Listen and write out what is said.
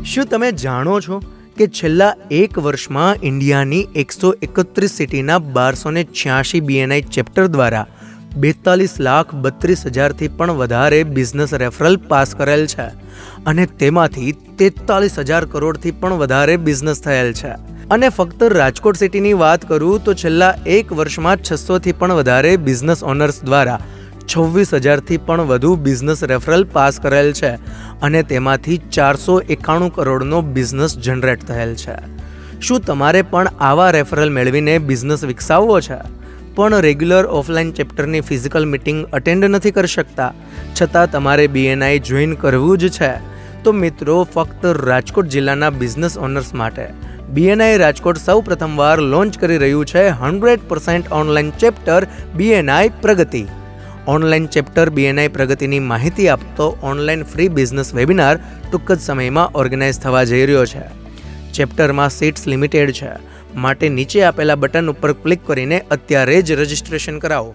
શું તમે જાણો છો કે છેલ્લા એક વર્ષમાં ઇન્ડિયાની 131 સિટીના 1286 BNI ચેપ્ટર દ્વારા 42,32,000થી પણ વધારે બિઝનેસ રેફરલ પાસ કરેલ છે અને તેમાંથી 43,000 કરોડથી પણ વધારે બિઝનેસ થયેલ છે. અને ફક્ત રાજકોટ સિટીની વાત કરું તો છેલ્લા એક વર્ષમાં 600થી પણ વધારે બિઝનેસ ઓનર્સ દ્વારા 26,000થી પણ વધુ બિઝનેસ રેફરલ પાસ કરેલ છે અને તેમાંથી 491 કરોડનો બિઝનેસ જનરેટ થયેલ છે. શું તમારે પણ આવા રેફરલ મેળવીને બિઝનેસ વિકસાવવો છે પણ રેગ્યુલર ઓફલાઈન ચેપ્ટરની ફિઝિકલ મીટિંગ અટેન્ડ નથી કરી શકતા, છતાં તમારે BNI જોઈન કરવું જ છે? તો મિત્રો, ફક્ત રાજકોટ જિલ્લાના બિઝનેસ ઓનર્સ માટે BNI રાજકોટ સૌ પ્રથમવાર લોન્ચ કરી રહ્યું છે 100% ઓનલાઈન ચેપ્ટર BNI પ્રગતિ. ઓનલાઈન ચેપ્ટર BNI પ્રગતિની માહિતી આપતો ઓનલાઈન ફ્રી બિઝનેસ વેબિનાર ટૂંક જ સમયમાં ઓર્ગેનાઇઝ થવા જઈ રહ્યો છે. ચેપ્ટરમાં સીટ્સ લિમિટેડ છે, માટે નીચે આપેલા બટન ઉપર ક્લિક કરીને અત્યારે જ રજિસ્ટ્રેશન કરાવો.